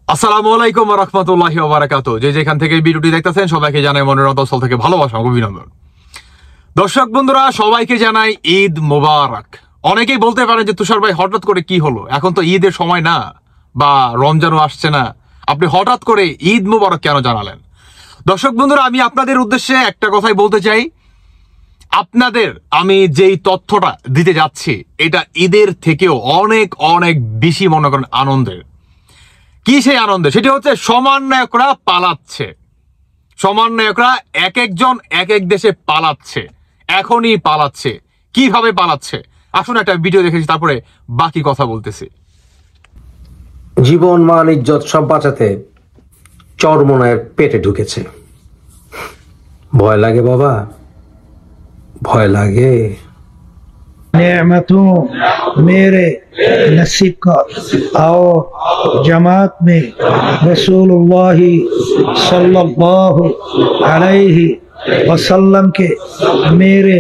আসসালামু আলাইকুম ওয়া রাহমাতুল্লাহি ওয়া বারাকাতুহু। যে যেখান থেকে ভিডিওটি দেখতেছেন সবাইকে জানাই মনের অন্তঃস্থল থেকে ভালোবাসা ও অভিনন্দন। দর্শক বন্ধুরা, সবাইকে জানাই ঈদ মোবারক। অনেকেই বলতে পারেন যে তুষার ভাই হঠাৎ করে কি হলো, এখন তো ঈদের সময় না বা রমজানও আসছে না, আপনি হঠাৎ করে ঈদ মোবারক কেন জানালেন? দর্শক বন্ধুরা, আমি আপনাদের উদ্দেশ্যে একটা কথাই বলতে চাই। আপনাদের আমি যেই তথ্যটা দিতে যাচ্ছি এটা ঈদের থেকেও অনেক অনেক বেশি মনে করেন আনন্দের। কি সেই আনন্দে? সেটি হচ্ছে সমন্বয়করা পালাচ্ছে। সমন্বয়করা এক একজন এক এক দেশে পালাচ্ছে, এখনই পালাচ্ছে। কিভাবে পালাচ্ছে আসুন একটা ভিডিও দেখেছি, তারপরে বাকি কথা বলতেছি। জীবন মান ইজ্জত সব বাঁচাতে চরমোনায়ের পেটে ঢুকেছে। ভয় লাগে বাবা, ভয় লাগে। नेमतों मेरे नसीब का और जमात में रसूलुल्लाह सल्लल्लाहु अलैहि वसल्लम के मेरे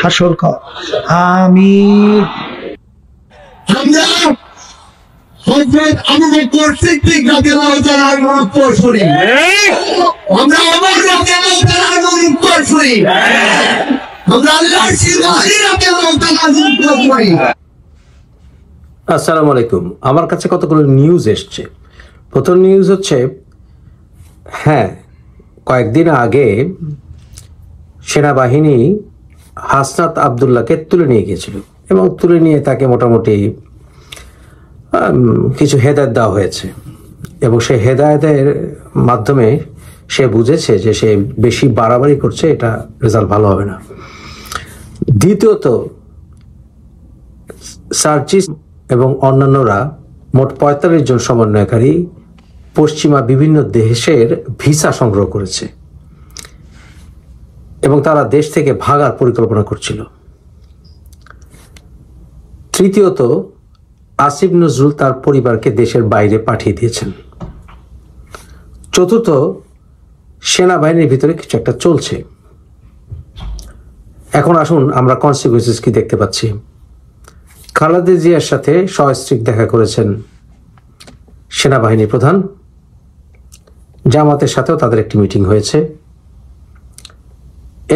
हशर का आमीन। হযরত আবু বকর সিদ্দিক রাদিয়াল্লাহু তাআলা আনহু উত্তর শুনি, আমরা ওমর রাদিয়াল্লাহু তাআলা আনহু উত্তর শুনি, আমরা আল্লাহর সিদ্দিক রাদিয়াল্লাহু তাআলা আনহু উত্তর শুনি। আসসালামু আলাইকুম। আমার কাছে কতগুলো নিউজ এসছে। প্রথম নিউজ হচ্ছে, কয়েকদিন আগে সেনাবাহিনী হাসনাত আবদুল্লাহকে তুলে নিয়ে গিয়েছিল এবং তুলে নিয়ে তাকে মোটামুটি কিছু হেদায়েত দেওয়া হয়েছে এবং সেই হেদায়েতের মাধ্যমে সে বুঝেছে যে সে বেশি বাড়াবাড়ি করছে, এটা রেজাল্ট ভালো হবে না। দ্বিতীয়ত, সার্জিস এবং অন্যান্যরা মোট ৪৫ জন সমন্বয়কারী পশ্চিমা বিভিন্ন দেশের ভিসা সংগ্রহ করেছে এবং তারা দেশ থেকে ভাগার পরিকল্পনা করছিল। তৃতীয়ত, আসিফ নজরুল তার পরিবারকে দেশের বাইরে পাঠিয়ে দিয়েছেন। চতুর্থ, সেনাবাহিনীর ভিতরে কিছু একটা চলছে। এখন আসুন আমরা কনসিকুয়েন্সেস কি দেখতে পাচ্ছি। খালেদা জিয়ার সাথে সস্ত্রীক দেখা করেছেন সেনাবাহিনীর প্রধান। জামাতের সাথেও তাদের একটি মিটিং হয়েছে।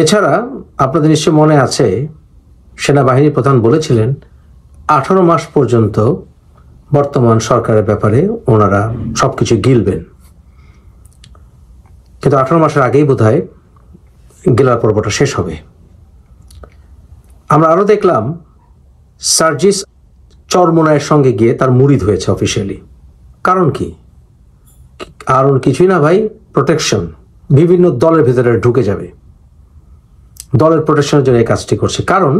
এছাড়া আপনাদের নিশ্চয় মনে আছে, সেনাবাহিনীর প্রধান বলেছিলেন 18 মাস পর্যন্ত বর্তমান সরকারের ব্যাপারে ওনারা সবকিছু গিলবেন, কিন্তু 18 মাসের আগেই বোধহয় গেলার পর্বটা শেষ হবে। আমরা আরো দেখলাম সার্জিস চরমোনায়ের সঙ্গে গিয়ে তার মুরিদ হয়েছে অফিসিয়ালি। কারণ কি? কারণ কিছুই না ভাই, প্রোটেকশন। বিভিন্ন দলের ভিতরে ঢুকে যাবে, দলের প্রোটেকশনের জন্য এই কাজটি করছে। কারণ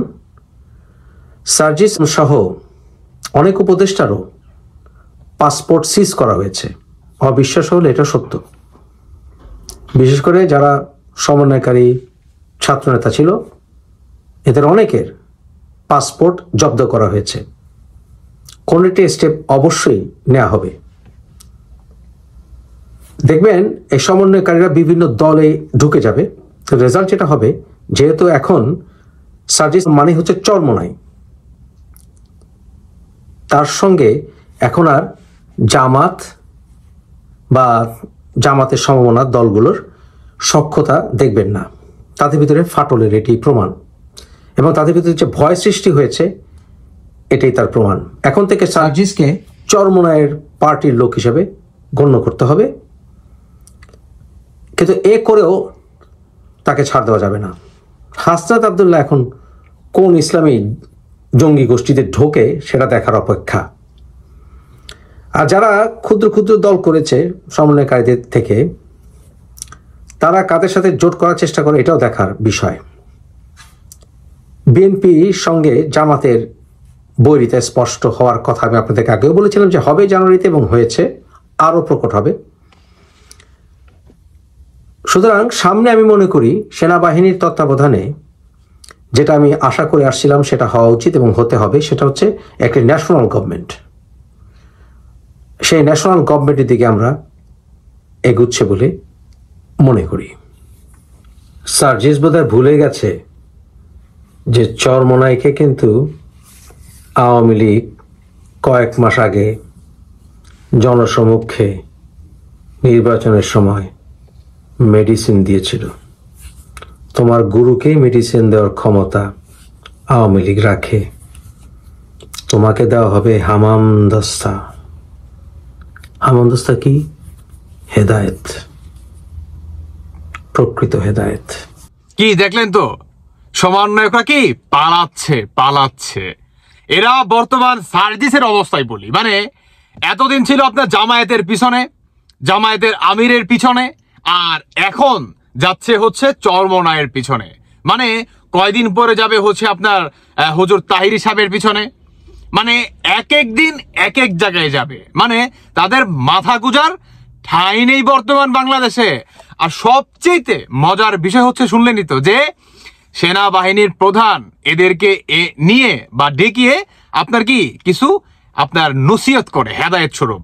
সার্জিস সহ অনেক উপদেষ্টারও পাসপোর্ট সিজ করা হয়েছে। অবিশ্বাস হলে এটা সত্য। বিশেষ করে যারা সমন্বয়কারী ছাত্রনেতা ছিল, এদের অনেকের পাসপোর্ট জব্দ করা হয়েছে। কোন একটি স্টেপ অবশ্যই নেওয়া হবে। দেখবেন এই সমন্বয়কারীরা বিভিন্ন দলে ঢুকে যাবে। রেজাল্ট যেটা হবে, যেহেতু এখন সার্জিস মানে হচ্ছে চরমোনাই, তার সঙ্গে এখন আর জামাত বা জামাতের সমমনা দলগুলোর সখ্যতা দেখবেন না। তাদের ভিতরে ফাটলের এটি প্রমাণ, এবং তাদের ভিতরে যে ভয় সৃষ্টি হয়েছে এটাই তার প্রমাণ। এখন থেকে সার্জিসকে চরমোনাইয়ের পার্টির লোক হিসেবে গণ্য করতে হবে, কিন্তু এ করেও তাকে ছাড় দেওয়া যাবে না। হাসনাত আবদুল্লাহ এখন কোন ইসলামী জঙ্গি গোষ্ঠীতে ঢোকে সেটা দেখার অপেক্ষা। আর যারা ক্ষুদ্র ক্ষুদ্র দল করেছে সমন্বয়কারীদের থেকে, তারা কাদের সাথে জোট করার চেষ্টা করে এটাও দেখার বিষয়। বিএনপির সঙ্গে জামাতের বৈরিতা স্পষ্ট হওয়ার কথা আমি আপনাদেরকে আগেও বলেছিলাম যে হবে জানুয়ারিতে, এবং হয়েছে, আরও প্রকট হবে। সুতরাং সামনে আমি মনে করি সেনাবাহিনীর তত্ত্বাবধানে যেটা আমি আশা করে আসছিলাম সেটা হওয়া উচিত এবং হতে হবে, সেটা হচ্ছে একটি ন্যাশনাল গভর্নমেন্ট। সেই ন্যাশনাল গভর্নমেন্টের দিকে আমরা এগুচ্ছে বলে মনে করি। সার্জিস বোধহয় ভুলে গেছে যে চরমোনাইকে কিন্তু আওয়ামী লীগ কয়েক মাস আগে জনসমক্ষে নির্বাচনের সময় মেডিসিন দিয়েছিল। তোমার গুরুকে মেডিসিন দেওয়ার ক্ষমতা আওয়ামী লীগ রাখে। তোমাকে দেওয়া হবে হামামদস্তা। হামামদস্তা কি? হেদায়েত, প্রকৃত হেদায়েত। কি দেখলেন তো, সমন্বয়করা কি পালাচ্ছে। এরা বর্তমান সার্জিসের অবস্থায় বলি, মানে এতদিন ছিল আপনার জামায়াতের পিছনে, জামায়াতের আমিরের পিছনে, আর এখন যাচ্ছে হচ্ছে চরমনায়ের পিছনে। মানে কয়দিন পরে যাবে হচ্ছে আপনার হুজুর তাহিরি সাহেবের পিছনে। মানে এক এক দিন এক এক জায়গায় যাবে, মানে তাদের মাথা গুজার ঠাঁই নেই বর্তমান বাংলাদেশে। আর সবচেয়ে মজার বিষয় হচ্ছে, শুনলেনই তো, যে সেনাবাহিনীর প্রধান এদেরকে নিয়ে বা ডেকিয়ে আপনার কি কিছু আপনার নসিহত করে, হেদায়েত স্বরূপ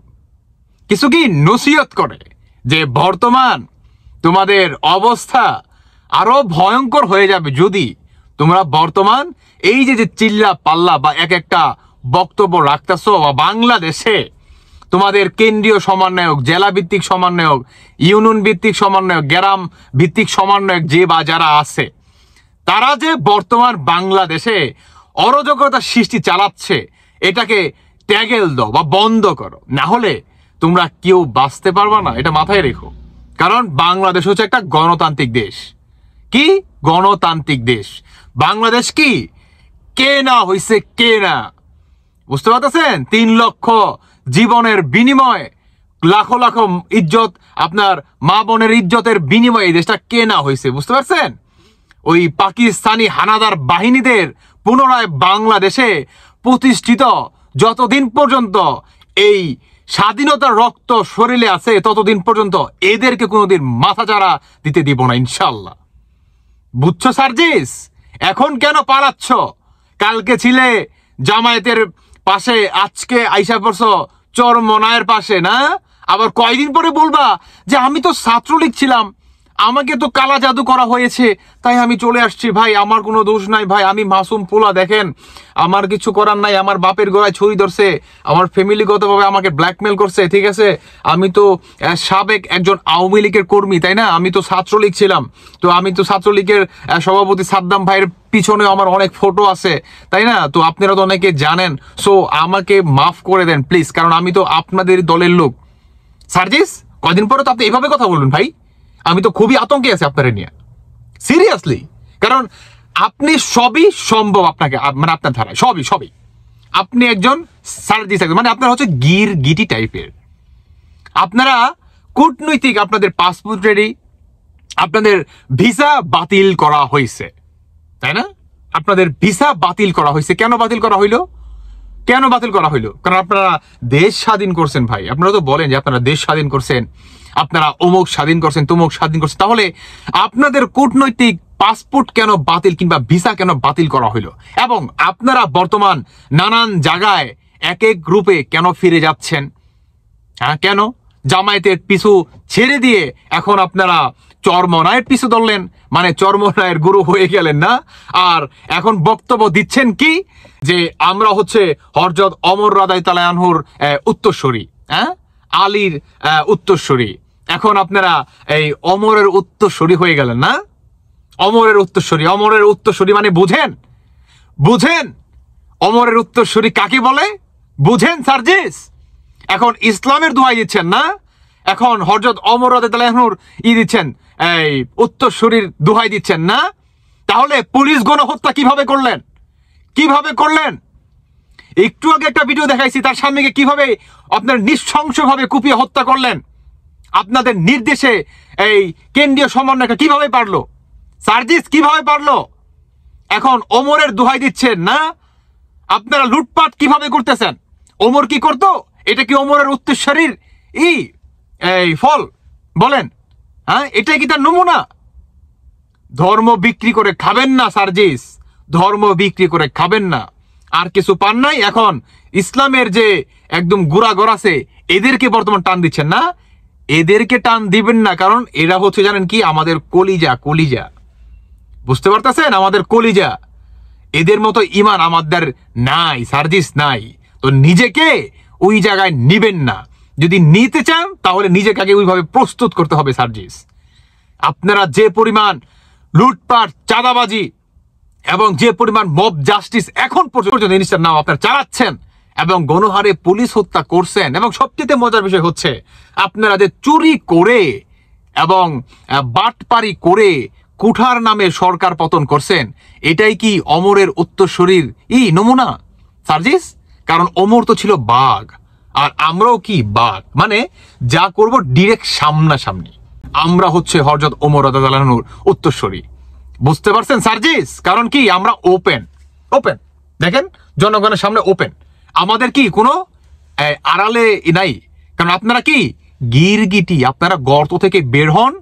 কিছু কি নসিহত করে, যে বর্তমান তোমাদের অবস্থা আরো ভয়ঙ্কর হয়ে যাবে যদি তোমরা বর্তমান এই যে চিল্লা পাল্লা বা এক একটা বক্তব্য রাখতেছো, বা বাংলাদেশে তোমাদের কেন্দ্রীয় সমন্বয়ক, জেলা ভিত্তিক সমন্বয়ক, ইউনিয়ন ভিত্তিক সমন্বয়ক, গ্রাম ভিত্তিক সমন্বয়ক যে বা যারা আছে, তারা যে বর্তমান বাংলাদেশে অরাজকতা সৃষ্টি চালাচ্ছে, এটাকে ট্যাগেল দাও বা বন্ধ করো, না হলে তোমরা কেউ বাঁচতে পারবা না, এটা মাথায় রেখো। কারণ বাংলাদেশ হচ্ছে একটা গণতান্ত্রিক দেশ। কি গণতান্ত্রিক দেশ? বাংলাদেশ কি কে না হইছে, কে না, বুঝতে পারতেছেন? 3 লক্ষ জীবনের বিনিময়ে, লাখো লাখো ইজ্জত, আপনার মা বোনের ইজ্জতের বিনিময়ে এই দেশটা কে না হয়েছে, বুঝতে পারছেন? ওই পাকিস্তানি হানাদার বাহিনীদের পুনরায় বাংলাদেশে প্রতিষ্ঠিত যতদিন পর্যন্ত এই স্বাধীনতার রক্ত শরীরে আছে, ততদিন পর্যন্ত এদেরকে কোনোদিন মাথাচাড়া দিতে দিব না, ইনশাল্লাহ। বুঝছো সার্জিস? এখন কেন পালাচ্ছ? কালকে ছিলে জামায়াতের পাশে, আজকে আইসা পড়ছো চরমনায়ের পাশে, না? আবার কয়দিন পরে বলবা যে আমি তো ছাত্রলীগ ছিলাম, আমাকে তো কালা জাদু করা হয়েছে, তাই আমি চলে আসছি। ভাই, আমার কোনো দোষ নাই ভাই, আমি মাসুম পোলা, দেখেন আমার কিছু করার নাই, আমার বাপের গলায় ছুরি ধরছে, আমার ফ্যামিলিগতভাবে আমাকে ব্ল্যাকমেল করছে, ঠিক আছে? আমি তো সাবেক একজন আওয়ামী লীগের কর্মী, তাই না? আমি তো ছাত্রলীগ ছিলাম, তো আমি তো ছাত্রলীগের সভাপতি সাদ্দাম ভাইয়ের পিছনে আমার অনেক ফটো আছে, তাই না? তো আপনারা তো অনেকে জানেন, সো আমাকে মাফ করে দেন প্লিজ, কারণ আমি তো আপনাদের দলের লোক। সার্জিস, কয়দিন পরে তো আপনি এভাবে কথা বলুন ভাই, আমি তো খুবই আতঙ্কে আছি আপনারা নিয়ে, সিরিয়াসলি। কারণ আপনি সবই সম্ভব, আপনাকে মানে আপনার ধারায় সবই আপনি একজন সার্জিস, মানে আপনারা হচ্ছে গিটি টাইপের। আপনারা কূটনৈতিক, আপনাদের পাসপোর্ট রেডি, আপনাদের ভিসা বাতিল করা হয়েছে, তাই না? আপনাদের ভিসা বাতিল করা হয়েছে। কেন বাতিল করা হইলো? কারণ আপনারা দেশ স্বাধীন করছেন ভাই। আপনারা তো বলেন যে আপনারা দেশ স্বাধীন করছেন, আপনারা অমুক স্বাধীন করছেন, তমুক স্বাধীন করছেন। তাহলে আপনাদের কূটনৈতিক পাসপোর্ট কেন বাতিল কিংবা ভিসা কেন বাতিল করা হইলো? এবং আপনারা বর্তমান নানান জায়গায় এক এক গ্রুপে কেন ফিরে যাচ্ছেন? হ্যাঁ, কেন? জামায়াতের পিছু ছেড়ে দিয়ে এখন আপনারা চরমনায়ের পিছু ধরলেন, মানে চরমনায়ের গুরু হয়ে গেলেন, না? আর এখন বক্তব্য দিচ্ছেন কি, যে আমরা হচ্ছে হযরত ওমর রাদিয়াল্লাহু আনহুর উত্তরসূরি, হ্যাঁ, আলীর উত্তরসূরি। এখন আপনারা এই ওমরের উত্তরসূরি হয়ে গেলেন, না? ওমরের উত্তরসূরি মানে বুঝেন? ওমরের উত্তরসূরি কাকে বলে বুঝেন সার্জিস? এখন ইসলামের দোহাই দিচ্ছেন, না? এখন হযরত ওমর রাদিয়াল্লাহু আনহুর দিচ্ছেন, এই উত্তরসূরির দোহাই দিচ্ছেন, না? তাহলে পুলিশ গণহত্যা কিভাবে করলেন? একটু আগে একটা ভিডিও দেখাইছি, তার সামনে কিভাবে আপনার নৃশংসভাবে কুপিয়ে হত্যা করলেন। আপনাদের নির্দেশে এই কেন্দ্রীয় সমন্বয়টা কিভাবে পারলো? সার্জিস কিভাবে পারলো? এখন ওমরের দোহাই দিচ্ছেন, না? আপনারা লুটপাট কিভাবে করতেছেন? ওমর কি করতো? এটা কি ওমরের উত্তরসূরির এই ফল বলেন? হ্যাঁ, এটাই কি তার নমুনা? ধর্ম বিক্রি করে খাবেন না সার্জিস, ধর্ম বিক্রি করে খাবেন না। আর কিছু পান নাই? এখন ইসলামের যে একদম গুড়াগড় আছে, এদেরকে বর্তমান টান দিচ্ছেন, না? এদেরকে টান দিবেন না, কারণ এরা হচ্ছে জানেন কি, আমাদের কলিজা, বুঝতে পারতেছেন? আমাদের কলিজা। এদের মতো ইমান আমাদের নাই সার্জিস, নাই। তো নিজেকে ওই জায়গায় নিবেন না। যদি নিতে চান তাহলে নিজেকে আগে ওইভাবে প্রস্তুত করতে হবে সার্জিস। আপনারা যে পরিমাণ লুটপাট, চাঁদাবাজি এবং যে পরিমাণ মব জাস্টিস এখন পর্যন্ত জিনিসটার নাম আপনারা চালাচ্ছেন এবং গণহারে পুলিশ হত্যা করছেন, এবং সবচেয়ে মজার বিষয় হচ্ছে আপনারা যে চুরি করে এবং বাটপারি করে কুঠার নামে সরকার পতন করছেন, এটাই কি অমরের উত্তরসূরির নমুনা সার্জিস? কারণ অমর তো ছিল বাঘ, আর আমরাও কি বাঘ, মানে যা করব ডিরেক্ট সামনাসামনি। আমরা হচ্ছে হযরত ওমর রাদিয়াল্লাহু আনহুর উত্তরসূরি। বুঝতে পারছেন সার্জিস? কারণ কি আমরা ওপেন দেখেন, জনগণের সামনে ওপেন, আমাদের কি কোনো আড়ালে নাই। কারণ আপনারা কি গিরগিটি, আপনারা গর্ত থেকে বের হন,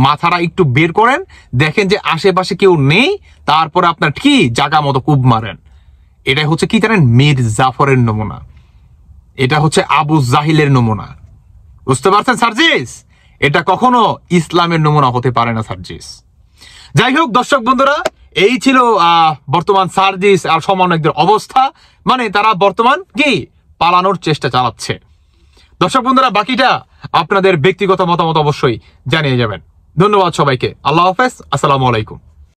মাথাটা একটু বের করেন, দেখেন যে আশেপাশে কেউ নেই, তারপরে আপনার কি জায়গা মতো কুব মারেন। এটাই হচ্ছে কি জানেন, মীর জাফরের নমুনা, এটা হচ্ছে আবু জাহিলের নমুনা। বুঝতে পারছেন সার্জিস? এটা কখনো ইসলামের নমুনা হতে পারে না সার্জিস। যাই হোক দর্শক বন্ধুরা, এই ছিল বর্তমান সার্জিস আর সমন্বয়কদের অবস্থা, মানে তারা বর্তমান কি পালানোর চেষ্টা চালাচ্ছে। দর্শক বন্ধুরা, বাকিটা আপনাদের ব্যক্তিগত মতামত অবশ্যই জানিয়ে যাবেন। ধন্যবাদ সবাইকে। আল্লাহ হাফেজ, আসসালামু আলাইকুম।